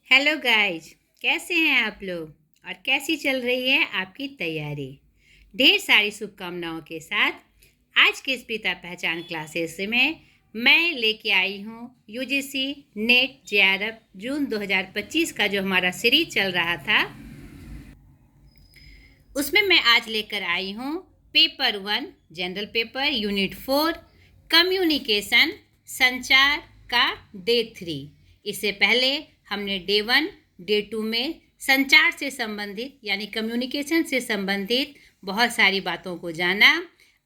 Hello guys, कैसे हैं आप लोग और कैसी चल रही है आपकी तैयारी। ढेर सारी शुभकामनाओं के साथ आज के इस पिता पहचान क्लासेस में मैं लेके आई हूँ यूजीसी नेट जेआरएफ जून 2025 का जो हमारा सीरीज चल रहा था, उसमें मैं आज लेकर आई हूँ paper 1 general paper unit 4 communication संचार का डे 3। इससे पहले हमने डे 1 डे 2 में संचार से संबंधित यानी कम्युनिकेशन से संबंधित बहुत सारी बातों को जाना।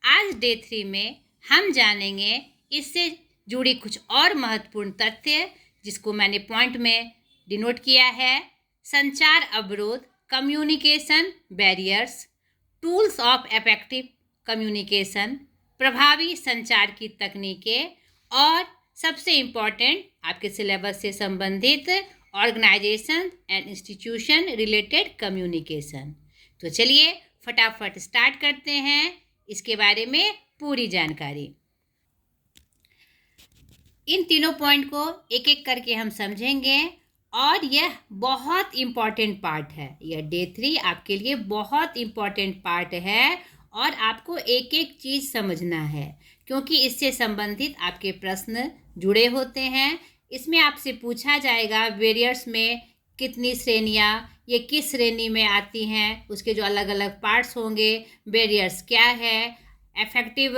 आज डे 3 में हम जानेंगे इससे जुड़ी कुछ और महत्वपूर्ण तथ्य जिसको मैंने पॉइंट में डिनोट किया है। संचार अवरोध, communication barriers, tools of effective communication, प्रभावी संचार की तकनीकें और सबसे इम्पॉर्टेंट आपके सिलेबस से संबंधित organisation and institution related communication. तो चलिए फटाफट स्टार्ट करते हैं इसके बारे में पूरी जानकारी। इन तीनों पॉइंट को एक एक करके हम समझेंगे और यह बहुत इम्पॉर्टेंट पार्ट है। यह डे 3 आपके लिए बहुत इम्पॉर्टेंट पार्ट है और आपको एक एक चीज़ समझना है क्योंकि इससे संबंधित आपके प्रश्न जुड़े होते हैं। इसमें आपसे पूछा जाएगा बैरियर्स में कितनी श्रेणियाँ, ये किस श्रेणी में आती हैं, उसके जो अलग अलग पार्ट्स होंगे, बैरियर्स क्या है, इफेक्टिव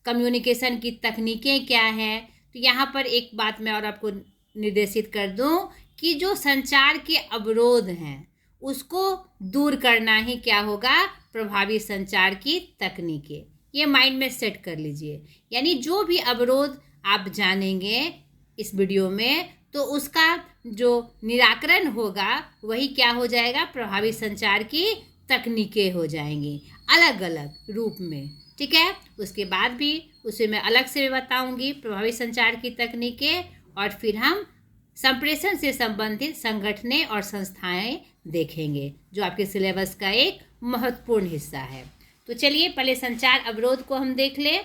कम्युनिकेशन की तकनीकें क्या हैं। तो यहाँ पर एक बात मैं और आपको निर्देशित कर दूँ कि जो संचार के अवरोध हैं उसको दूर करना ही क्या होगा, प्रभावी संचार की तकनीकें। ये माइंड में सेट कर लीजिए। यानी जो भी अवरोध आप जानेंगे इस वीडियो में तो उसका जो निराकरण होगा वही क्या हो जाएगा, प्रभावी संचार की तकनीकें हो जाएंगी अलग अलग रूप में। ठीक है, उसके बाद भी उसे मैं अलग से बताऊंगी प्रभावी संचार की तकनीकें और फिर हम संप्रेषण से संबंधित संगठनें और संस्थाएं देखेंगे जो आपके सिलेबस का एक महत्वपूर्ण हिस्सा है। तो चलिए पहले संचार अवरोध को हम देख ले।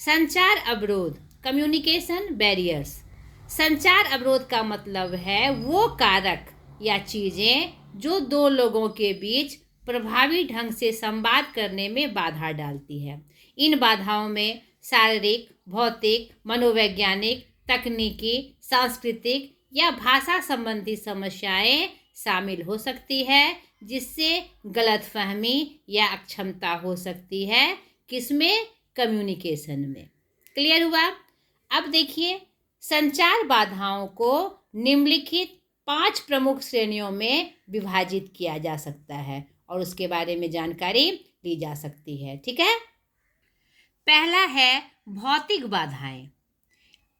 संचार अवरोध, कम्युनिकेशन बैरियर्स। संचार अवरोध का मतलब है वो कारक या चीज़ें जो दो लोगों के बीच प्रभावी ढंग से संवाद करने में बाधा डालती है। इन बाधाओं में शारीरिक, भौतिक, मनोवैज्ञानिक, तकनीकी, सांस्कृतिक या भाषा संबंधी समस्याएं शामिल हो सकती है जिससे गलतफहमी या अक्षमता हो सकती है। किसमें, कम्युनिकेशन में। क्लियर हुआ। अब देखिए संचार बाधाओं को निम्नलिखित 5 प्रमुख श्रेणियों में विभाजित किया जा सकता है और उसके बारे में जानकारी ली जा सकती है। ठीक है, पहला है भौतिक बाधाएं।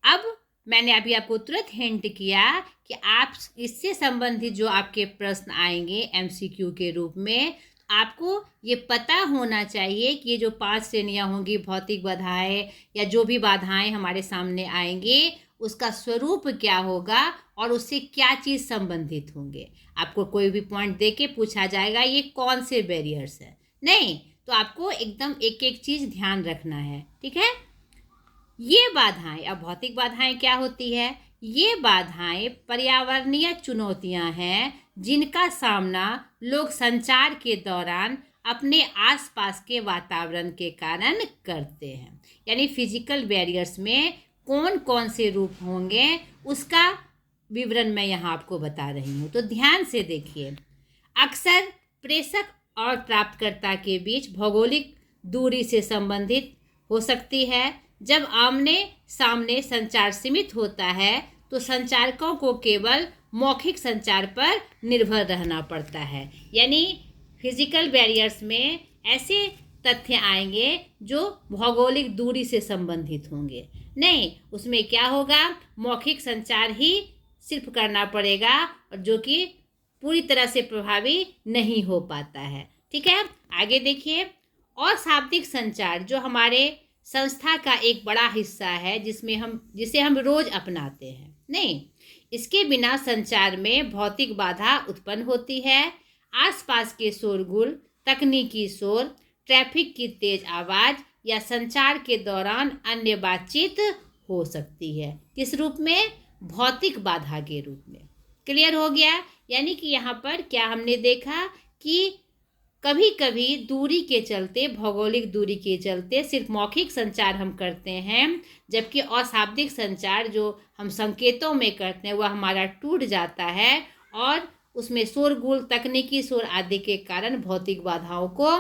अब मैंने अभी आपको तुरंत हिंट किया कि आप इससे संबंधित जो आपके प्रश्न आएंगे एमसीक्यू के रूप में, आपको ये पता होना चाहिए कि ये जो 5 श्रेणियाँ होंगी, भौतिक बाधाएं या जो भी बाधाएं हमारे सामने आएंगी उसका स्वरूप क्या होगा और उससे क्या चीज़ संबंधित होंगे। आपको कोई भी पॉइंट दे के पूछा जाएगा ये कौन से बैरियर्स है, नहीं तो आपको एकदम एक एक चीज़ ध्यान रखना है। ठीक है, ये बाधाएं, अब भौतिक बाधाएं क्या होती है, ये बाधाएं पर्यावरणीय चुनौतियां हैं जिनका सामना लोग संचार के दौरान अपने आसपास के वातावरण के कारण करते हैं। यानी फिजिकल बैरियर्स में कौन कौन से रूप होंगे उसका विवरण मैं यहाँ आपको बता रही हूँ, तो ध्यान से देखिए। अक्सर प्रेषक और प्राप्तकर्ता के बीच भौगोलिक दूरी से संबंधित हो सकती है। जब आमने सामने संचार सीमित होता है तो संचारकों को केवल मौखिक संचार पर निर्भर रहना पड़ता है। यानी फिजिकल बैरियर्स में ऐसे तथ्य आएंगे जो भौगोलिक दूरी से संबंधित होंगे, नहीं उसमें क्या होगा, मौखिक संचार ही सिर्फ करना पड़ेगा और जो कि पूरी तरह से प्रभावी नहीं हो पाता है। ठीक है, आगे देखिए। और शाब्दिक संचार जो हमारे संस्था का एक बड़ा हिस्सा है जिसे हम रोज अपनाते हैं, नहीं इसके बिना संचार में भौतिक बाधा उत्पन्न होती है। आसपास के शोरगुल, तकनीकी शोर, ट्रैफिक की तेज आवाज़ या संचार के दौरान अन्य बातचीत हो सकती है। किस रूप में, भौतिक बाधा के रूप में। क्लियर हो गया। यानी कि यहाँ पर क्या हमने देखा कि कभी कभी दूरी के चलते, भौगोलिक दूरी के चलते सिर्फ मौखिक संचार हम करते हैं, जबकि अशाब्दिक संचार जो हम संकेतों में करते हैं वह हमारा टूट जाता है और उसमें शोरगुल, तकनीकी शोर आदि के कारण भौतिक बाधाओं को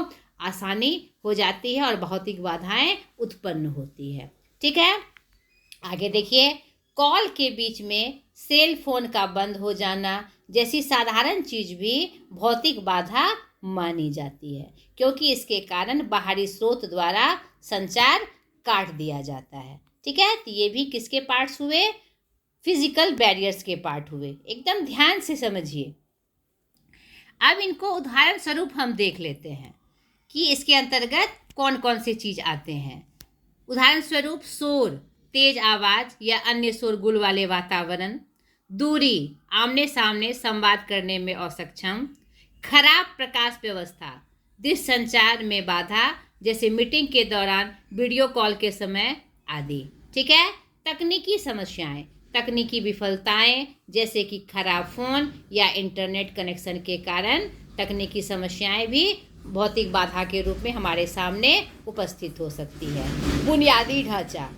आसानी हो जाती है और भौतिक बाधाएं उत्पन्न होती है। ठीक है, आगे देखिए। कॉल के बीच में सेल फोन का बंद हो जाना जैसी साधारण चीज भी भौतिक बाधा मानी जाती है, क्योंकि इसके कारण बाहरी स्रोत द्वारा संचार काट दिया जाता है। ठीक है, तो ये भी किसके पार्ट्स हुए? फिजिकल बैरियर्स के पार्ट हुए। एकदम ध्यान से समझिए। अब इनको उदाहरण स्वरूप हम देख लेते हैं कि इसके अंतर्गत कौन कौन सी चीज आते हैं। उदाहरण स्वरूप शोर, तेज आवाज या अन्य शोरगुल वाले वातावरण, दूरी, आमने सामने संवाद करने में असक्षम, खराब प्रकाश व्यवस्था, दृश्य संचार में बाधा जैसे मीटिंग के दौरान, वीडियो कॉल के समय आदि। ठीक है, तकनीकी समस्याएं, तकनीकी विफलताएं जैसे कि खराब फोन या इंटरनेट कनेक्शन के कारण तकनीकी समस्याएं भी भौतिक बाधा के रूप में हमारे सामने उपस्थित हो सकती है। बुनियादी ढांचा,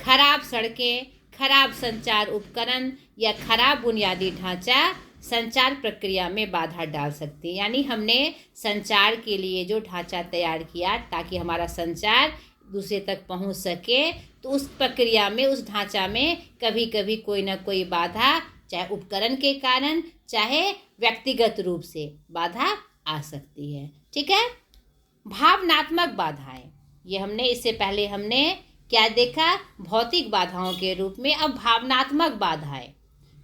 खराब सड़कें, खराब संचार उपकरण या खराब बुनियादी ढांचा संचार प्रक्रिया में बाधा डाल सकती है। यानी हमने संचार के लिए जो ढांचा तैयार किया ताकि हमारा संचार दूसरे तक पहुंच सके, तो उस प्रक्रिया में, उस ढांचा में कभी कभी कोई ना कोई बाधा, चाहे उपकरण के कारण चाहे व्यक्तिगत रूप से बाधा आ सकती है। ठीक है, भावनात्मक बाधाएं, ये हमने इससे पहले हमने क्या देखा? भौतिक बाधाओं के रूप में। अब भावनात्मक बाधाएं,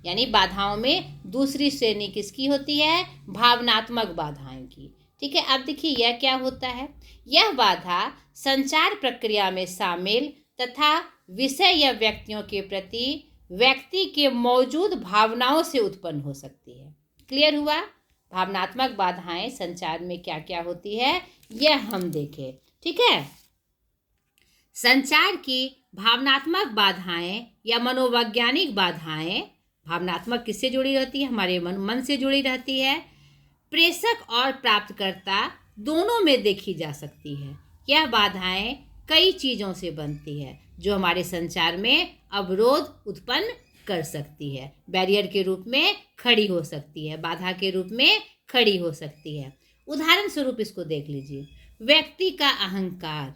यानी बाधाओं में दूसरी श्रेणी किसकी होती है? भावनात्मक बाधाएं की। ठीक है, अब देखिए यह क्या होता है। यह बाधा संचार प्रक्रिया में शामिल तथा विषय या व्यक्तियों के प्रति व्यक्ति के मौजूद भावनाओं से उत्पन्न हो सकती है। क्लियर हुआ? भावनात्मक बाधाएं संचार में क्या क्या होती है यह हम देखें। ठीक है, संचार की भावनात्मक बाधाएं या मनोवैज्ञानिक बाधाएं, भावनात्मक किससे जुड़ी रहती है? हमारे मन से जुड़ी रहती है। प्रेषक और प्राप्तकर्ता दोनों में देखी जा सकती है। यह बाधाएं कई चीज़ों से बनती है जो हमारे संचार में अवरोध उत्पन्न कर सकती है। बैरियर के रूप में खड़ी हो सकती है, बाधा के रूप में खड़ी हो सकती है। उदाहरण स्वरूप इसको देख लीजिए। व्यक्ति का अहंकार,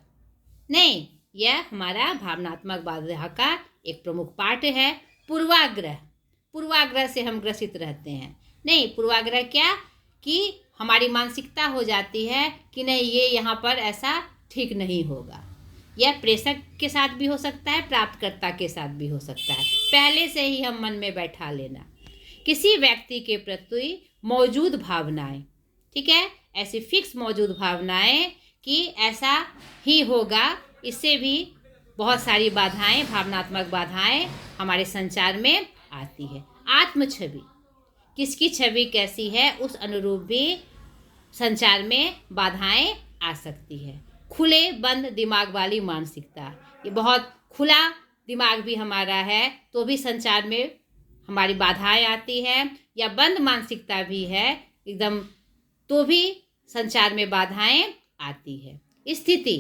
नहीं, यह हमारा भावनात्मक बाधा का एक प्रमुख पार्ट है। पूर्वाग्रह, पूर्वाग्रह से हम ग्रसित रहते हैं। नहीं, पूर्वाग्रह क्या कि हमारी मानसिकता हो जाती है कि नहीं, ये यहाँ पर ऐसा ठीक नहीं होगा। यह प्रेषक के साथ भी हो सकता है, प्राप्तकर्ता के साथ भी हो सकता है। पहले से ही हम मन में बैठा लेना किसी व्यक्ति के प्रति मौजूद भावनाएं। ठीक है, ऐसी फिक्स मौजूद भावनाएं कि ऐसा ही होगा, इससे भी बहुत सारी बाधाएं, भावनात्मक बाधाएं हमारे संचार में आती है। आत्म छवि, किसकी छवि कैसी है उस अनुरूप भी संचार में बाधाएं आ सकती है। खुले बंद दिमाग वाली मानसिकता, ये बहुत खुला दिमाग भी हमारा है तो भी संचार में हमारी बाधाएं आती है, या बंद मानसिकता भी है एकदम तो भी संचार में बाधाएं आती है। स्थिति,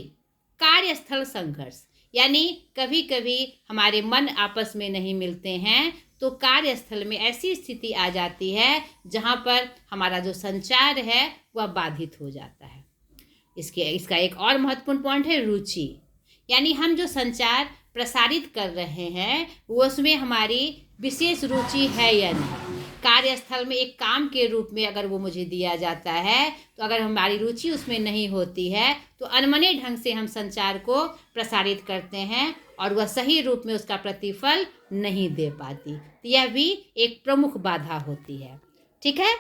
कार्यस्थल संघर्ष, यानी कभी कभी हमारे मन आपस में नहीं मिलते हैं तो कार्यस्थल में ऐसी स्थिति आ जाती है जहाँ पर हमारा जो संचार है वह बाधित हो जाता है। इसका एक और महत्वपूर्ण पॉइंट है रुचि, यानी हम जो संचार प्रसारित कर रहे हैं वो उसमें हमारी विशेष रुचि है या नहीं। कार्यस्थल में एक काम के रूप में अगर वो मुझे दिया जाता है तो अगर हमारी रुचि उसमें नहीं होती है तो अनमने ढंग से हम संचार को प्रसारित करते हैं और वह सही रूप में उसका प्रतिफल नहीं दे पाती। तो यह भी एक प्रमुख बाधा होती है। ठीक है,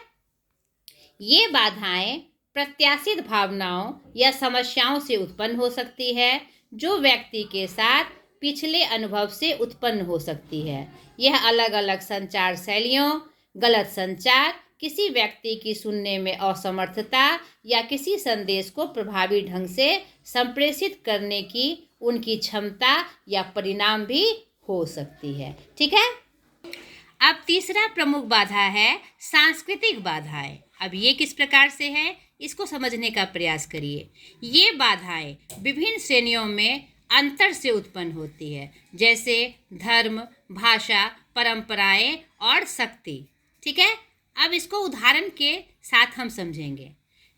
ये बाधाएं प्रत्याशित भावनाओं या समस्याओं से उत्पन्न हो सकती है जो व्यक्ति के साथ पिछले अनुभव से उत्पन्न हो सकती है। यह अलग अलग संचार शैलियों, गलत संचार, किसी व्यक्ति की सुनने में असमर्थता या किसी संदेश को प्रभावी ढंग से संप्रेषित करने की उनकी क्षमता या परिणाम भी हो सकती है। ठीक है, अब तीसरा प्रमुख बाधा है सांस्कृतिक बाधाएं। अब ये किस प्रकार से है, इसको समझने का प्रयास करिए। ये बाधाएं विभिन्न श्रेणियों में अंतर से उत्पन्न होती है, जैसे धर्म, भाषा, परंपराएं और शक्ति। ठीक है, अब इसको उदाहरण के साथ हम समझेंगे।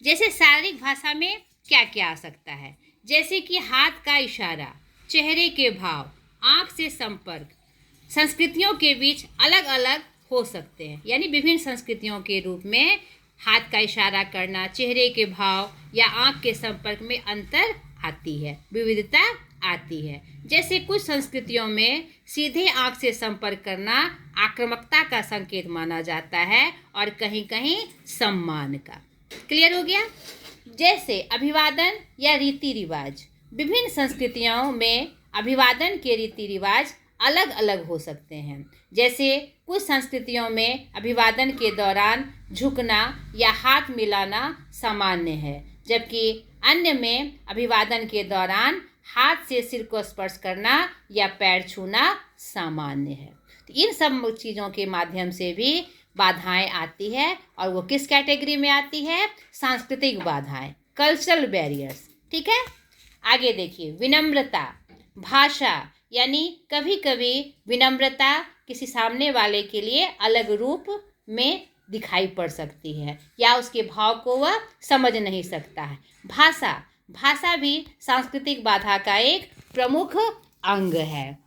जैसे शारीरिक भाषा में क्या क्या आ सकता है, जैसे कि हाथ का इशारा, चेहरे के भाव, आँख से संपर्क। संस्कृतियों के बीच अलग अलग हो सकते हैं, यानी विभिन्न संस्कृतियों के रूप में हाथ का इशारा करना, चेहरे के भाव या आँख के संपर्क में अंतर आती है, विविधता आती है। जैसे कुछ संस्कृतियों में सीधे आँख से संपर्क करना आक्रामकता का संकेत माना जाता है और कहीं कहीं सम्मान का। क्लियर हो गया? जैसे अभिवादन या रीति रिवाज, विभिन्न संस्कृतियों में अभिवादन के रीति रिवाज अलग अलग हो सकते हैं। जैसे कुछ संस्कृतियों में अभिवादन के दौरान झुकना या हाथ मिलाना सामान्य है, जबकि अन्य में अभिवादन के दौरान हाथ से सिर को स्पर्श करना या पैर छूना सामान्य है। तो इन सब चीज़ों के माध्यम से भी बाधाएं आती है, और वो किस कैटेगरी में आती है? सांस्कृतिक बाधाएं, कल्चरल बैरियर्स। ठीक है, आगे देखिए, विनम्रता, भाषा, यानी कभी कभी विनम्रता किसी सामने वाले के लिए अलग रूप में दिखाई पड़ सकती है या उसके भाव को वह समझ नहीं सकता है। भाषा, भाषा भी सांस्कृतिक बाधा का एक प्रमुख अंग है।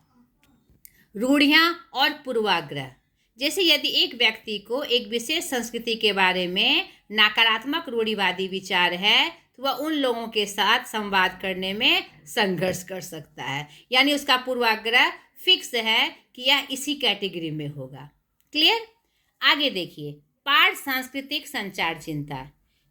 रूढ़ियाँ और पूर्वाग्रह, जैसे यदि एक व्यक्ति को एक विशेष संस्कृति के बारे में नकारात्मक रूढ़िवादी विचार है, तो वह उन लोगों के साथ संवाद करने में संघर्ष कर सकता है, यानी उसका पूर्वाग्रह फिक्स है कि यह इसी कैटेगरी में होगा। क्लियर? आगे देखिए, पार सांस्कृतिक संचार चिंता,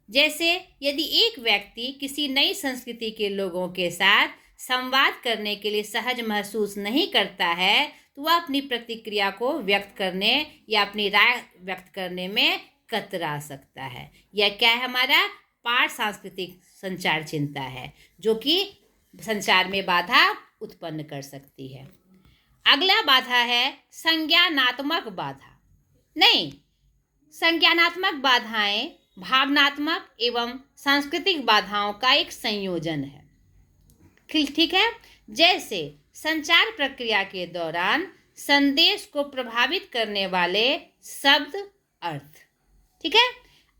जैसे यदि एक व्यक्ति किसी नई संस्कृति के लोगों के साथ संवाद करने के लिए सहज महसूस नहीं करता है, तो वह अपनी प्रतिक्रिया को व्यक्त करने या अपनी राय व्यक्त करने में कतरा सकता है। यह क्या है? हमारा पार सांस्कृतिक संचार चिंता है, जो कि संचार में बाधा उत्पन्न कर सकती है। अगला बाधा है संज्ञानात्मक बाधा। नहीं, संज्ञानात्मक बाधाएं भावनात्मक एवं सांस्कृतिक बाधाओं का एक संयोजन है। ठीक है, जैसे संचार प्रक्रिया के दौरान संदेश को प्रभावित करने वाले शब्द, अर्थ। ठीक है,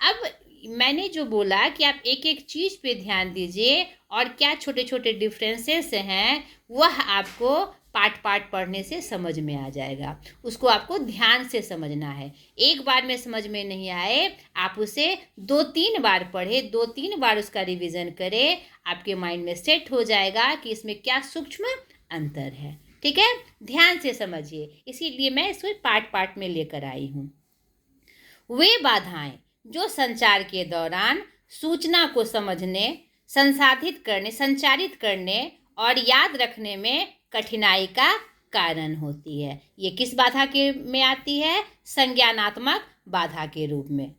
अब मैंने जो बोला कि आप एक एक चीज़ पे ध्यान दीजिए और क्या छोटे छोटे डिफरेंसेस हैं वह आपको पार्ट पार्ट पढ़ने से समझ में आ जाएगा। उसको आपको ध्यान से समझना है। एक बार में समझ में नहीं आए, आप उसे 2-3 बार पढ़े, 2-3 बार उसका रिवीजन करें, आपके माइंड में सेट हो जाएगा कि इसमें क्या सूक्ष्म अंतर है। ठीक है, ध्यान से समझिए, इसीलिए मैं इसको पार्ट पार्ट में लेकर आई हूँ। वे बाधाएं जो संचार के दौरान सूचना को समझने, संचारित करने और याद रखने में कठिनाई का कारण होती है। ये किस बाधा के में आती है? संज्ञानात्मक बाधा के रूप में।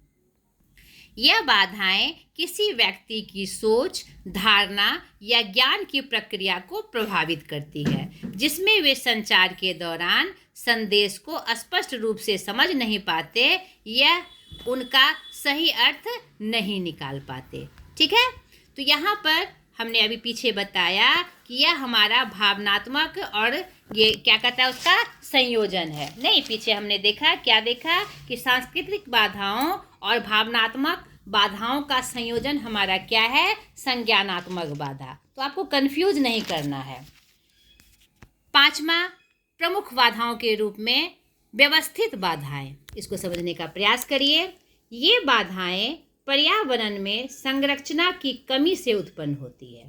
यह बाधाएं किसी व्यक्ति की सोच, धारणा या ज्ञान की प्रक्रिया को प्रभावित करती है, जिसमें वे संचार के दौरान संदेश को स्पष्ट रूप से समझ नहीं पाते या उनका सही अर्थ नहीं निकाल पाते। ठीक है, तो यहाँ पर हमने अभी पीछे बताया कि यह हमारा भावनात्मक और ये क्या कहता है उसका संयोजन है। नहीं, पीछे हमने देखा, क्या देखा कि सांस्कृतिक बाधाओं और भावनात्मक बाधाओं का संयोजन हमारा क्या है? संज्ञानात्मक बाधा। तो आपको कंफ्यूज नहीं करना है। 5वां प्रमुख बाधाओं के रूप में व्यवस्थित बाधाएं, इसको समझने का प्रयास करिए। ये बाधाएं पर्यावरण में संरचना की कमी से उत्पन्न होती है,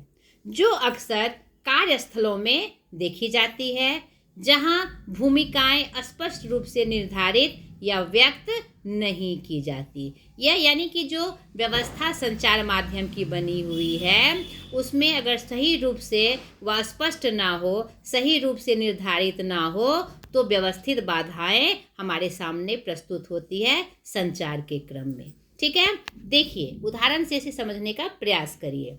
जो अक्सर कार्यस्थलों में देखी जाती है, जहां भूमिकाएं स्पष्ट रूप से निर्धारित या व्यक्त नहीं की जाती। यह यानी कि जो व्यवस्था संचार माध्यम की बनी हुई है, उसमें अगर सही रूप से वह स्पष्ट ना हो, सही रूप से निर्धारित ना हो, तो व्यवस्थित बाधाएं हमारे सामने प्रस्तुत होती है संचार के क्रम में। ठीक है, देखिए उदाहरण से इसे समझने का प्रयास करिए।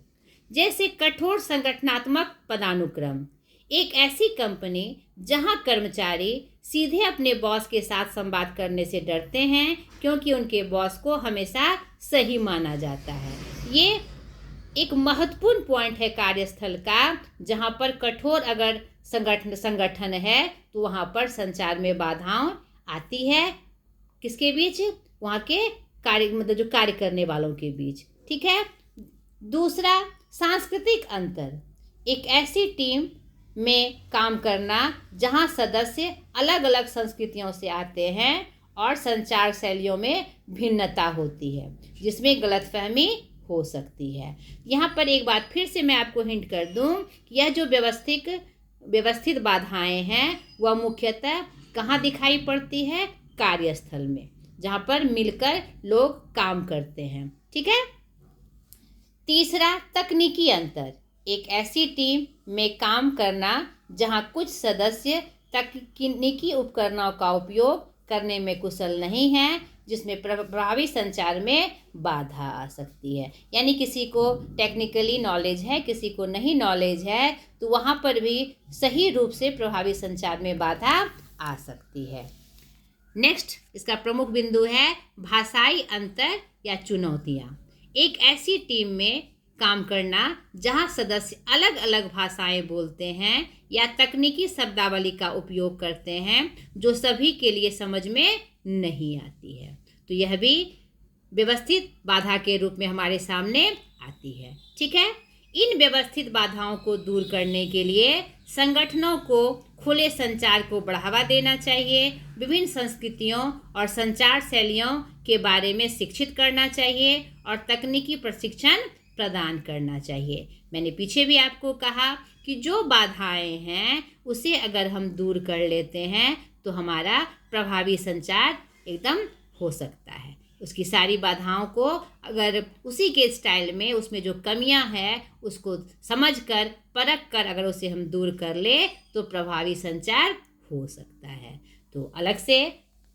जैसे कठोर संगठनात्मक पदानुक्रम, एक ऐसी कंपनी जहां कर्मचारी सीधे अपने बॉस के साथ संवाद करने से डरते हैं क्योंकि उनके बॉस को हमेशा सही माना जाता है। ये एक महत्वपूर्ण पॉइंट है कार्यस्थल का, जहाँ पर कठोर अगर संगठन है तो वहाँ पर संचार में बाधाएं आती है। किसके बीच? वहाँ के मतलब जो कार्य करने वालों के बीच। ठीक है। दूसरा, सांस्कृतिक अंतर। एक ऐसी टीम में काम करना जहाँ सदस्य अलग अलग संस्कृतियों से आते हैं और संचार शैलियों में भिन्नता होती है, जिसमें गलतफहमी हो सकती है। यहाँ पर एक बात फिर से मैं आपको हिंट कर दूँ कि यह जो व्यवस्थित बाधाएं हैं वह मुख्यतः कहाँ दिखाई पड़ती है? कार्यस्थल में, जहाँ पर मिलकर लोग काम करते हैं। ठीक है। तीसरा, तकनीकी अंतर। एक ऐसी टीम में काम करना जहाँ कुछ सदस्य तकनीकी उपकरणों का उपयोग करने में कुशल नहीं हैं, जिसमें प्रभावी संचार में बाधा आ सकती है। यानी किसी को टेक्निकली नॉलेज है, किसी को नहीं नॉलेज है, तो वहाँ पर भी सही रूप से प्रभावी संचार में बाधा आ सकती है। नेक्स्ट, इसका प्रमुख बिंदु है भाषाई अंतर या चुनौतियाँ। एक ऐसी टीम में काम करना जहां सदस्य अलग अलग भाषाएं बोलते हैं या तकनीकी शब्दावली का उपयोग करते हैं जो सभी के लिए समझ में नहीं आती है, तो यह भी व्यवस्थित बाधा के रूप में हमारे सामने आती है। ठीक है। इन व्यवस्थित बाधाओं को दूर करने के लिए संगठनों को खुले संचार को बढ़ावा देना चाहिए, विभिन्न संस्कृतियों और संचार शैलियों के बारे में शिक्षित करना चाहिए और तकनीकी प्रशिक्षण प्रदान करना चाहिए। मैंने पीछे भी आपको कहा कि जो बाधाएं हैं उसे अगर हम दूर कर लेते हैं तो हमारा प्रभावी संचार एकदम हो सकता है। उसकी सारी बाधाओं को अगर उसी के स्टाइल में उसमें जो कमियां हैं उसको समझकर परख कर अगर उसे हम दूर कर ले तो प्रभावी संचार हो सकता है। तो अलग से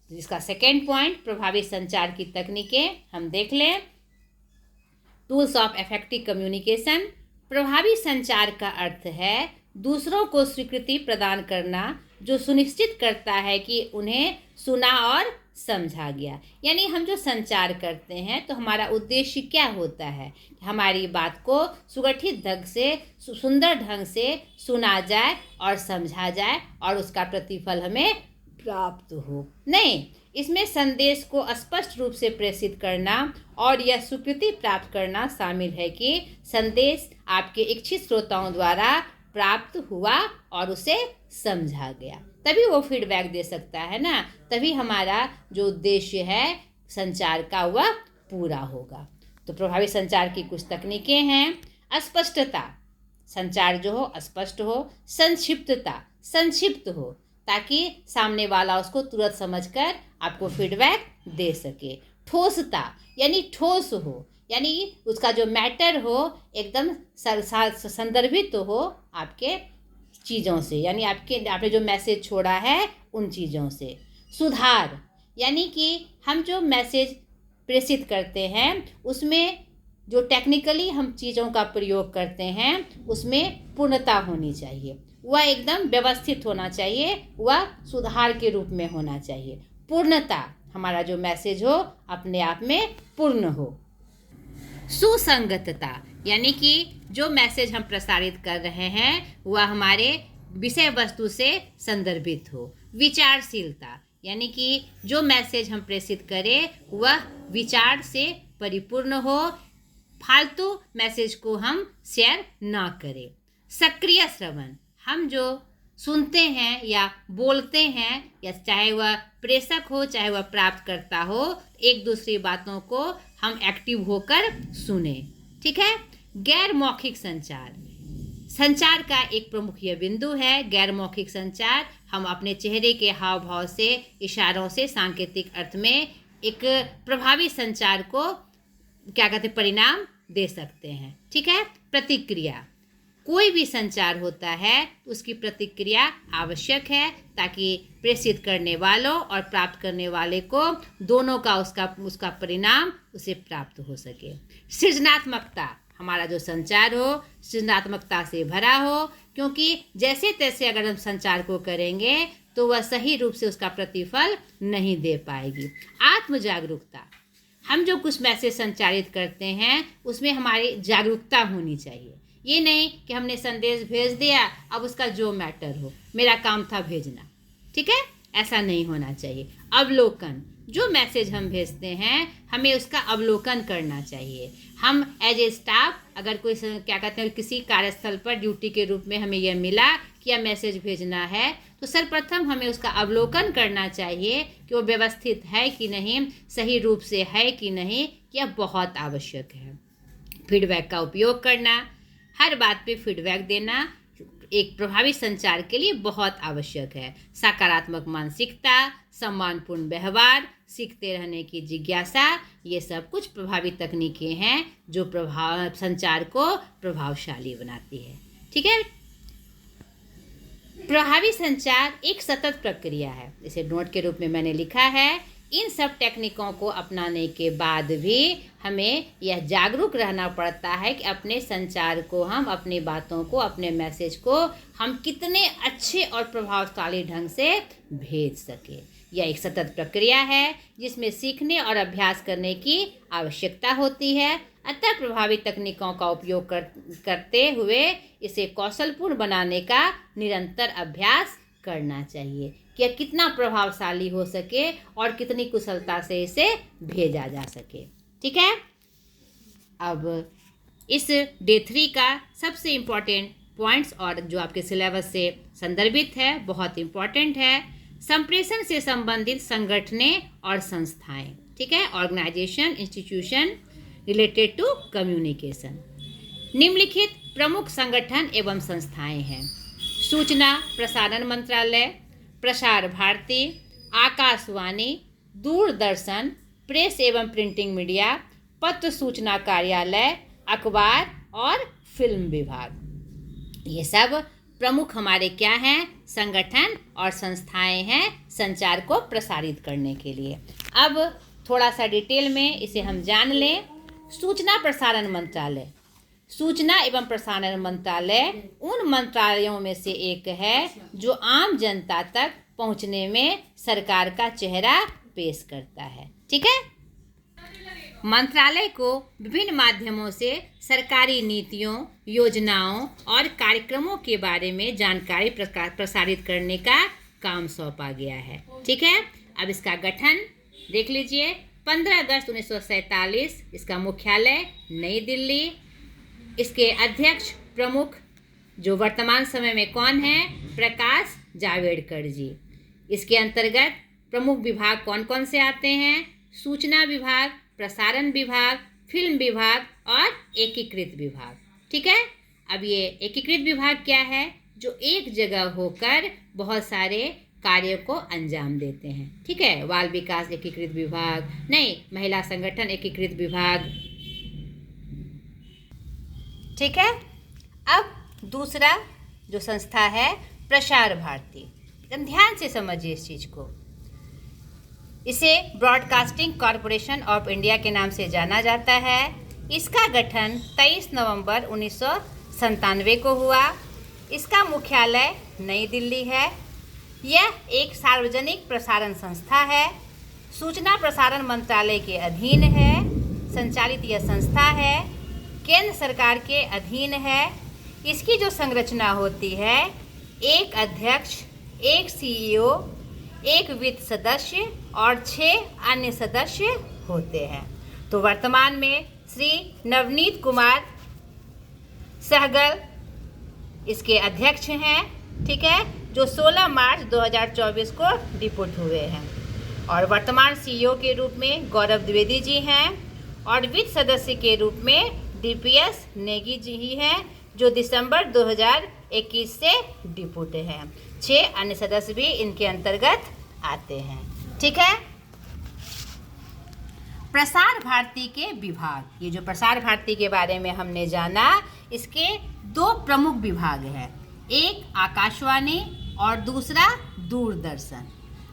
इसका सेकेंड पॉइंट, प्रभावी संचार की तकनीकें हम देख लें। Tools of effective communication. प्रभावी संचार का अर्थ है दूसरों को स्वीकृति प्रदान करना जो सुनिश्चित करता है कि उन्हें सुना और समझा गया। यानी हम जो संचार करते हैं तो हमारा उद्देश्य क्या होता है? हमारी बात को सुगठित ढंग से, सुंदर ढंग से सुना जाए और समझा जाए और उसका प्रतिफल हमें प्राप्त हो। नहीं, इसमें संदेश को स्पष्ट रूप से प्रेषित करना और यह स्वीकृति प्राप्त करना शामिल है कि संदेश आपके इच्छित श्रोताओं द्वारा प्राप्त हुआ और उसे समझा गया, तभी वो फीडबैक दे सकता है ना, तभी हमारा जो उद्देश्य है संचार का वह पूरा होगा। तो प्रभावी संचार की कुछ तकनीकें हैं। अस्पष्टता, संचार जो हो स्पष्ट हो। संक्षिप्तता, संक्षिप्त हो ताकि सामने वाला उसको तुरंत समझकर आपको फीडबैक दे सके। ठोसता, यानी ठोस हो, यानी उसका जो मैटर हो एकदम संदर्भित तो हो आपके चीज़ों से, यानी आपने जो मैसेज छोड़ा है उन चीज़ों से। सुधार, यानी कि हम जो मैसेज प्रेषित करते हैं उसमें जो टेक्निकली हम चीज़ों का प्रयोग करते हैं उसमें पूर्णता होनी चाहिए, वह एकदम व्यवस्थित होना चाहिए, वह सुधार के रूप में होना चाहिए। पूर्णता, हमारा जो मैसेज हो अपने आप में पूर्ण हो। सुसंगतता, यानी कि जो मैसेज हम प्रसारित कर रहे हैं वह हमारे विषय वस्तु से संदर्भित हो। विचारशीलता, यानी कि जो मैसेज हम प्रेषित करें वह विचार से परिपूर्ण हो, फालतू मैसेज को हम शेयर ना करें। सक्रिय श्रवण, हम जो सुनते हैं या बोलते हैं, या चाहे वह प्रेषक हो चाहे वह प्राप्तकर्ता हो, एक दूसरी बातों को हम एक्टिव होकर सुने। ठीक है। गैर मौखिक संचार, संचार का एक प्रमुख यह बिंदु है। गैर मौखिक संचार, हम अपने चेहरे के हाव भाव से, इशारों से, सांकेतिक अर्थ में एक प्रभावी संचार को क्या कहते हैं, परिणाम दे सकते हैं। ठीक है। प्रतिक्रिया, कोई भी संचार होता है उसकी प्रतिक्रिया आवश्यक है ताकि प्रेषित करने वालों और प्राप्त करने वाले को दोनों का उसका परिणाम उसे प्राप्त हो सके। सृजनात्मकता, हमारा जो संचार हो सृजनात्मकता से भरा हो, क्योंकि जैसे तैसे अगर हम संचार को करेंगे तो वह सही रूप से उसका प्रतिफल नहीं दे पाएगी। आत्म जागरूकता, हम जो कुछ मैसेज संचारित करते हैं उसमें हमारी जागरूकता होनी चाहिए। ये नहीं कि हमने संदेश भेज दिया, अब उसका जो मैटर हो, मेरा काम था भेजना, ठीक है, ऐसा नहीं होना चाहिए। अवलोकन, जो मैसेज हम भेजते हैं हमें उसका अवलोकन करना चाहिए। हम एज ए स्टाफ अगर कोई क्या कहते हैं किसी कार्यस्थल पर ड्यूटी के रूप में हमें यह मिला कि यह मैसेज भेजना है, तो सर्वप्रथम हमें उसका अवलोकन करना चाहिए कि वो व्यवस्थित है कि नहीं, सही रूप से है कि नहीं, यह बहुत आवश्यक है। फीडबैक का उपयोग करना, हर बात पे फीडबैक देना एक प्रभावी संचार के लिए बहुत आवश्यक है। सकारात्मक मानसिकता, सम्मानपूर्ण व्यवहार, सीखते रहने की जिज्ञासा, ये सब कुछ प्रभावी तकनीकें हैं जो संचार को प्रभावशाली बनाती है, ठीक है। प्रभावी संचार एक सतत प्रक्रिया है, इसे नोट के रूप में मैंने लिखा है। इन सब टेक्निकों को अपनाने के बाद भी हमें यह जागरूक रहना पड़ता है कि अपने संचार को हम, अपनी बातों को, अपने मैसेज को हम कितने अच्छे और प्रभावशाली ढंग से भेज सके। यह एक सतत प्रक्रिया है जिसमें सीखने और अभ्यास करने की आवश्यकता होती है। अतः प्रभावी तकनीकों का उपयोग करते हुए इसे कौशलपूर्ण बनाने का निरंतर अभ्यास करना चाहिए कि यह कितना प्रभावशाली हो सके और कितनी कुशलता से इसे भेजा जा सके, ठीक है। अब इस डे 3 का सबसे इम्पॉर्टेंट पॉइंट्स और जो आपके सिलेबस से संदर्भित है, बहुत इम्पॉर्टेंट है, संप्रेषण से संबंधित संगठनें और संस्थाएं, ठीक है, organisation, institution related to communication. निम्नलिखित प्रमुख संगठन एवं संस्थाएं हैं: सूचना प्रसारण मंत्रालय, प्रसार भारती, आकाशवाणी, दूरदर्शन, प्रेस एवं प्रिंटिंग मीडिया, पत्र सूचना कार्यालय, अखबार और फिल्म विभाग। ये सब प्रमुख हमारे क्या हैं, संगठन और संस्थाएं हैं संचार को प्रसारित करने के लिए। अब थोड़ा सा डिटेल में इसे हम जान लें। सूचना प्रसारण मंत्रालय, सूचना एवं प्रसारण मंत्रालय उन मंत्रालयों में से एक है जो आम जनता तक पहुंचने में सरकार का चेहरा पेश करता है, ठीक है। मंत्रालय को विभिन्न माध्यमों से सरकारी नीतियों, योजनाओं और कार्यक्रमों के बारे में जानकारी प्रसारित करने का काम सौंपा गया है, ठीक है। अब इसका गठन देख लीजिए। 15 अगस्त 1947 इसका मुख्यालय नई दिल्ली। इसके अध्यक्ष प्रमुख जो वर्तमान समय में कौन है, प्रकाश जावड़ेकर जी। इसके अंतर्गत प्रमुख विभाग कौन कौन से आते हैं, सूचना विभाग, प्रसारण विभाग, फिल्म विभाग और एकीकृत विभाग, ठीक है। अब ये एकीकृत विभाग क्या है, जो एक जगह होकर बहुत सारे कार्यों को अंजाम देते हैं, ठीक है। बाल विकास एकीकृत विभाग नहीं, महिला संगठन एकीकृत विभाग, ठीक है। अब दूसरा जो संस्था है प्रसार भारती, एकदम ध्यान से समझिए इस चीज़ को। इसे ब्रॉडकास्टिंग कॉरपोरेशन ऑफ इंडिया के नाम से जाना जाता है। इसका गठन 23 नवंबर 1997 को हुआ। इसका मुख्यालय नई दिल्ली है। यह एक सार्वजनिक प्रसारण संस्था है, सूचना प्रसारण मंत्रालय के अधीन है संचालित यह संस्था है, केंद्र सरकार के अधीन है। इसकी जो संरचना होती है, एक अध्यक्ष, एक सीईओ, एक वित्त सदस्य और 6 अन्य सदस्य होते हैं। तो वर्तमान में श्री नवनीत कुमार सहगल इसके अध्यक्ष हैं, ठीक है, जो 16 मार्च 2024 को डिप्यूट हुए हैं। और वर्तमान सीईओ के रूप में गौरव द्विवेदी जी हैं और वित्त सदस्य के रूप में डीपीएस नेगी जी ही हैं, जो दिसंबर 2021 से डिप्यूट हैं। 6 अन्य सदस्य भी इनके अंतर्गत आते हैं, ठीक है। प्रसार भारती के विभाग, ये जो प्रसार भारती के बारे में हमने जाना, इसके 2 प्रमुख विभाग हैं, एक आकाशवाणी और दूसरा दूरदर्शन।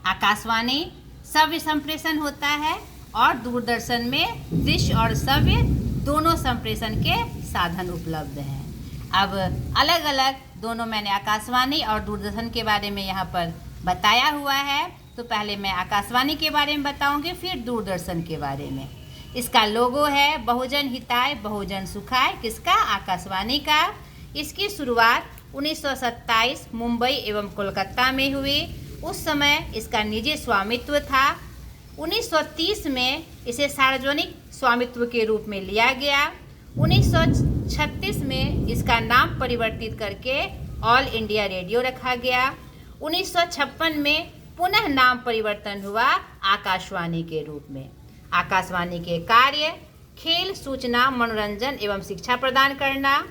आकाशवाणी श्रव्य संप्रेषण होता है और दूरदर्शन में दृश्य और श्रव्य दोनों संप्रेषण के साधन उपलब्ध हैं। अब अलग अलग दोनों मैंने आकाशवाणी और दूरदर्शन के बारे में यहाँ पर बताया हुआ है। तो पहले मैं आकाशवाणी के बारे में बताऊंगी, फिर दूरदर्शन के बारे में। इसका लोगो है बहुजन हिताय बहुजन सुखाय, किसका? आकाशवाणी का। इसकी शुरुआत 1927 मुंबई एवं कोलकाता में हुई। उस समय इसका निजी स्वामित्व था। 1930 में इसे सार्वजनिक स्वामित्व के रूप में लिया गया। 1936 में इसका नाम परिवर्तित करके ऑल इंडिया रेडियो रखा गया। 1956 में पुनः नाम परिवर्तन हुआ आकाशवाणी के रूप में। आकाशवाणी के कार्य खेल, सूचना, मनोरंजन एवं शिक्षा प्रदान करना।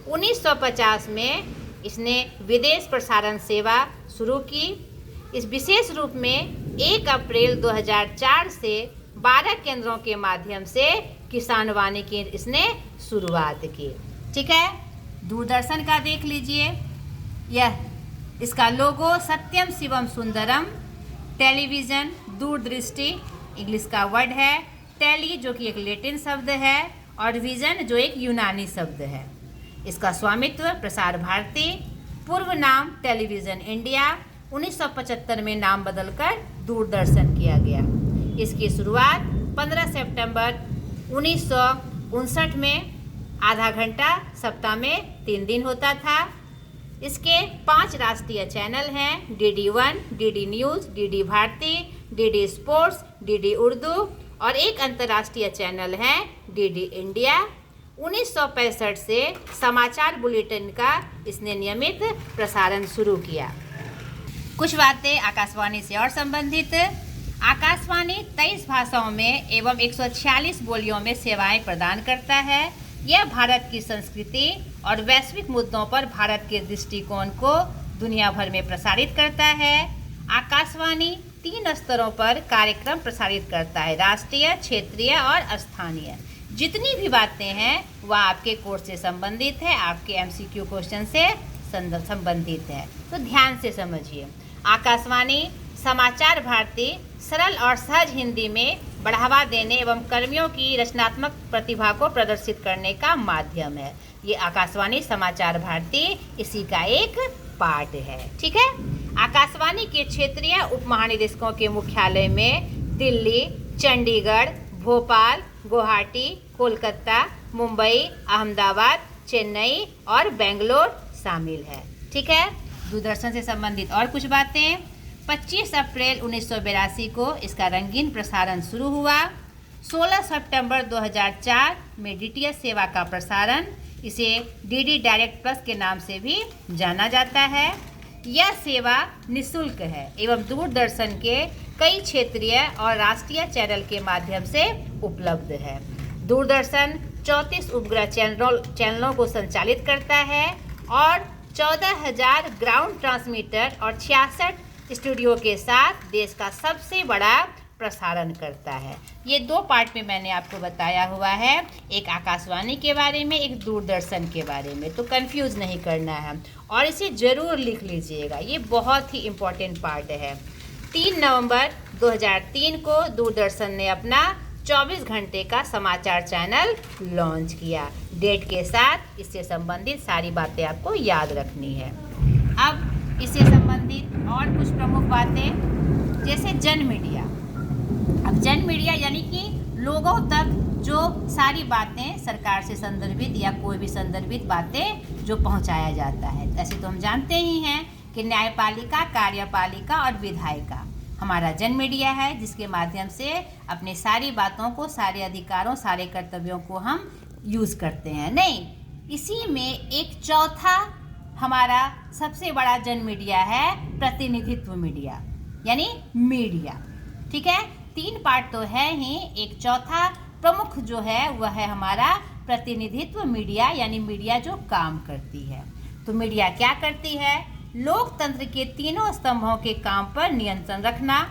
1950 में इसने विदेश प्रसारण सेवा शुरू की। इस विशेष रूप में 1 अप्रैल 2004 से 12 केंद्रों के माध्यम से किसान वाणी की इसने शुरुआत की। ठीक है, दूरदर्शन का देख लीजिए। यह इसका लोगो सत्यम शिवम सुंदरम, टेलीविज़न, दूरदृष्टि इंग्लिश का वर्ड है, टेली जो कि एक लैटिन शब्द है और विजन जो एक यूनानी शब्द है। इसका स्वामित्व प्रसार भारती, पूर्व नाम टेलीविज़न इंडिया, 1975 में नाम बदलकर दूरदर्शन किया गया। इसकी शुरुआत 15 सितंबर 1959 में आधा घंटा सप्ताह में 3 दिन होता था। इसके 5 राष्ट्रीय चैनल हैं, DD1, DD news, DD Bharati, DD sports, DD Urdu और एक अंतर्राष्ट्रीय चैनल है DD इंडिया। 1965 से समाचार बुलेटिन का इसने नियमित प्रसारण शुरू किया। कुछ बातें आकाशवाणी से और संबंधित। आकाशवाणी 23 भाषाओं में एवं 146 बोलियों में सेवाएं प्रदान करता है। यह भारत की संस्कृति और वैश्विक मुद्दों पर भारत के दृष्टिकोण को दुनिया भर में प्रसारित करता है। आकाशवाणी 3 स्तरों पर कार्यक्रम प्रसारित करता है, राष्ट्रीय, क्षेत्रीय और स्थानीय। जितनी भी बातें हैं वह आपके कोर्स से संबंधित है, आपके MCQ क्वेश्चन से संबंधित है, तो ध्यान से समझिए। आकाशवाणी समाचार भारती सरल और सहज हिंदी में बढ़ावा देने एवं कर्मियों की रचनात्मक प्रतिभा को प्रदर्शित करने का माध्यम है। ये आकाशवाणी समाचार भारती इसी का एक पार्ट है। ठीक है, आकाशवाणी के क्षेत्रीय उप महानिदेशकों के मुख्यालय में दिल्ली, चंडीगढ़, भोपाल, गुवाहाटी, कोलकाता, मुंबई, अहमदाबाद, चेन्नई और बेंगलोर शामिल है। ठीक है, दूरदर्शन से संबंधित और कुछ बातें। 25 अप्रैल 1982 को इसका रंगीन प्रसारण शुरू हुआ। 16 सितंबर 2004 में DTH सेवा का प्रसारण, इसे DD डायरेक्ट प्लस के नाम से भी जाना जाता है। यह सेवा निःशुल्क है एवं दूरदर्शन के कई क्षेत्रीय और राष्ट्रीय चैनल के माध्यम से उपलब्ध है। दूरदर्शन 34 उपग्रह चैनलों को संचालित करता है और 14,000 ग्राउंड ट्रांसमीटर और 66 स्टूडियो के साथ देश का सबसे बड़ा प्रसारण करता है। ये 2 पार्ट में मैंने आपको बताया हुआ है, एक आकाशवाणी के बारे में, एक दूरदर्शन के बारे में, तो कंफ्यूज नहीं करना है और इसे ज़रूर लिख लीजिएगा, ये बहुत ही इम्पोर्टेंट पार्ट है। 3 नवंबर 2003 को दूरदर्शन ने अपना 24 घंटे का समाचार चैनल लॉन्च किया। डेट के साथ इससे संबंधित सारी बातें आपको याद रखनी है। अब इससे संबंधित और कुछ प्रमुख बातें, जैसे जन मीडिया। अब जन मीडिया यानी कि लोगों तक जो सारी बातें सरकार से संदर्भित या कोई भी संदर्भित बातें जो पहुंचाया जाता है। ऐसे तो हम जानते ही हैं कि न्यायपालिका, कार्यपालिका और विधायिका हमारा जन मीडिया है, जिसके माध्यम से अपने सारी बातों को, सारे अधिकारों, सारे कर्तव्यों को हम यूज़ करते हैं। नहीं, इसी में एक चौथा हमारा सबसे बड़ा जन मीडिया है प्रतिनिधित्व मीडिया, यानी मीडिया। ठीक है, 3 पार्ट तो है ही, एक चौथा प्रमुख जो है वह है हमारा प्रतिनिधित्व मीडिया, यानी मीडिया जो काम करती है। तो मीडिया क्या करती है? लोकतंत्र के 3 स्तंभों के काम पर नियंत्रण रखना,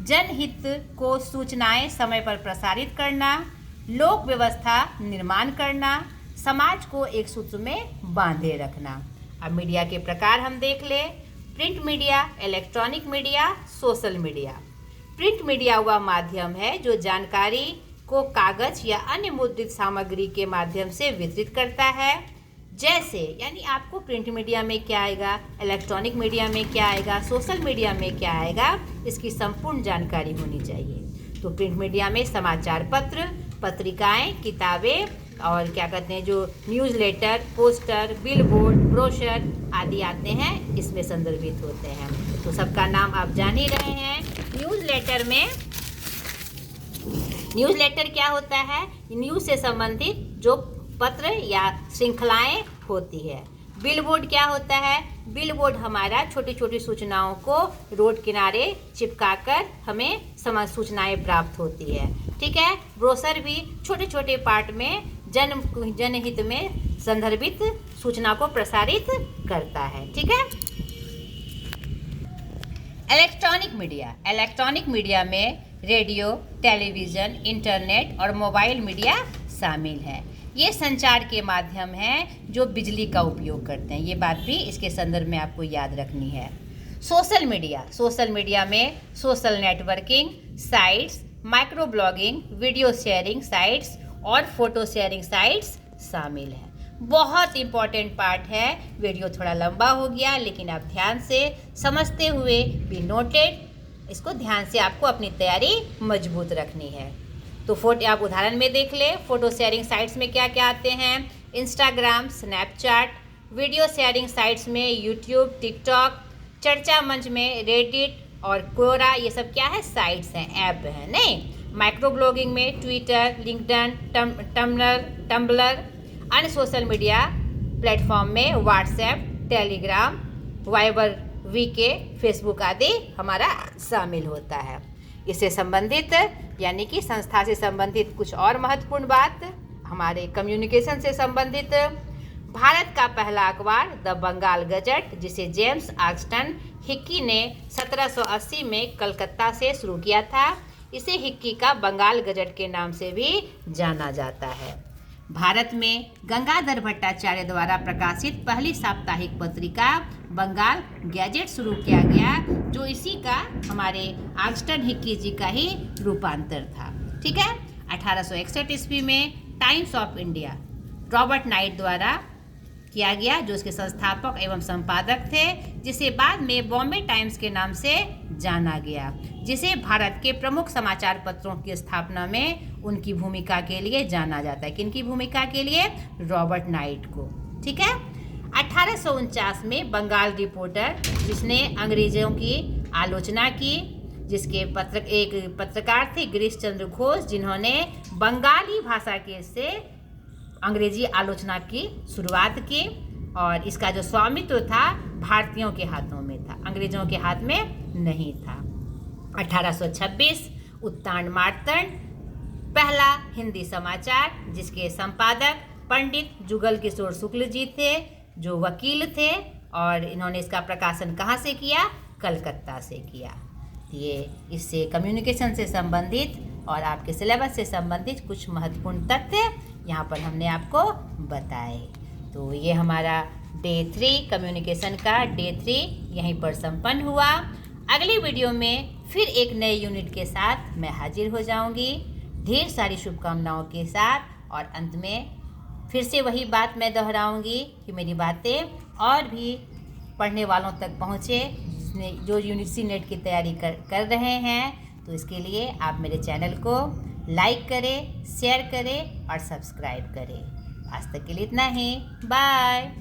जनहित को सूचनाएं समय पर प्रसारित करना, लोक व्यवस्था निर्माण करना, समाज को एक सूत्र में बांधे रखना। अब मीडिया के प्रकार हम देख लें। Print media, electronic media, social media. Print media वह माध्यम है जो जानकारी को कागज या अन्य मुद्रित सामग्री के माध्यम से वितरित करता है। जैसे यानी आपको प्रिंट मीडिया में क्या आएगा, इलेक्ट्रॉनिक मीडिया में क्या आएगा, सोशल मीडिया में क्या आएगा, इसकी संपूर्ण जानकारी होनी चाहिए। तो प्रिंट मीडिया में समाचार पत्र, पत्रिकाएं, किताबें और क्या कहते हैं जो न्यूज़लेटर, पोस्टर, बिलबोर्ड, ब्रोशर आदि आते हैं, इसमें संदर्भित होते हैं। तो सबका नाम आप जान ही रहे हैं। न्यूज़लेटर क्या होता है? न्यूज़ से संबंधित जो पत्र या श्रृंखलाएं होती है। बिलबोर्ड क्या होता है? बिलबोर्ड हमारा छोटी छोटी सूचनाओं को रोड किनारे चिपकाकर हमें सूचनाएं प्राप्त होती है। ठीक है। ब्रोशर भी छोटे छोटे पार्ट में जनहित में संदर्भित सूचना को प्रसारित करता है। ठीक है। इलेक्ट्रॉनिक मीडिया में रेडियो, टेलीविज़न, इंटरनेट और मोबाइल मीडिया शामिल है। ये संचार के माध्यम हैं जो बिजली का उपयोग करते हैं। ये बात भी इसके संदर्भ में आपको याद रखनी है। सोशल मीडिया में social networking sites, micro blogging, video sharing sites और फोटो शेयरिंग साइट्स शामिल हैं। बहुत इम्पॉर्टेंट पार्ट है। वीडियो थोड़ा लंबा हो गया, लेकिन आप ध्यान से समझते हुए बी नोटेड, इसको ध्यान से आपको अपनी तैयारी मजबूत रखनी है। तो आप उदाहरण में देख ले, फोटो शेयरिंग साइट्स में क्या क्या आते हैं? Instagram, Snapchat, video sharing sites में यूट्यूब, टिकटॉक, चर्चा मंच में रेडिट और कोरा, ये सब क्या है? साइट्स हैं, ऐप हैं। नहीं, माइक्रो ब्लॉगिंग में ट्विटर, लिंक्डइन, टम्बलर, अन्य सोशल मीडिया प्लेटफॉर्म में WhatsApp, Telegram, Viber, VK, Facebook आदि हमारा शामिल होता है। इससे संबंधित यानी कि संस्था से संबंधित कुछ और महत्वपूर्ण बात, हमारे कम्युनिकेशन से संबंधित, भारत का पहला अखबार द बंगाल गजट, जिसे जेम्स ऑक्सटन हिक्की ने 1780 में कलकत्ता से शुरू किया था, इसे हिक्की का बंगाल गजट के नाम से भी जाना जाता है। भारत में गंगाधर भट्टाचार्य द्वारा प्रकाशित पहली साप्ताहिक पत्रिका बंगाल गैजेट शुरू किया गया, जो इसी का हमारे ऑक्सटन हिक्की जी का ही रूपांतर था। ठीक है। 1861 ईस्वी में times of India Robert night द्वारा किया गया, जो इसके संस्थापक एवं संपादक थे, जिसे बाद में बॉम्बे टाइम्स के नाम से जाना गया, जिसे भारत के प्रमुख समाचार पत्रों की स्थापना में उनकी भूमिका के लिए जाना जाता है। किनकी भूमिका के लिए? रॉबर्ट नाइट को। ठीक है। 1849 में बंगाल रिपोर्टर, जिसने अंग्रेजों की आलोचना की, जिसके एक पत्रकार थे गिरीश चंद्र घोष, जिन्होंने बंगाली भाषा के से अंग्रेजी आलोचना की शुरुआत की, और इसका जो स्वामित्व था भारतीयों के हाथों में था, अंग्रेजों के हाथ में नहीं था। 1826 उत्तान मार्तंड, पहला हिंदी समाचार, जिसके संपादक पंडित जुगल किशोर शुक्ल जी थे, जो वकील थे, और इन्होंने इसका प्रकाशन कहाँ से किया? कलकत्ता से किया। ये इससे कम्युनिकेशन से संबंधित और आपके सिलेबस से संबंधित कुछ महत्वपूर्ण तथ्य यहाँ पर हमने आपको बताए। तो ये हमारा डे 3 कम्युनिकेशन का डे 3 यहीं पर संपन्न हुआ। अगली वीडियो में फिर एक नए यूनिट के साथ मैं हाजिर हो जाऊंगी, ढेर सारी शुभकामनाओं के साथ। और अंत में फिर से वही बात मैं दोहराऊंगी कि मेरी बातें और भी पढ़ने वालों तक पहुँचे, जो यूनिवर्सिटी नेट की तैयारी कर रहे हैं। तो इसके लिए आप मेरे चैनल को लाइक करें, शेयर करें और सब्सक्राइब करें। आज तक के लिए इतना ही। बाय।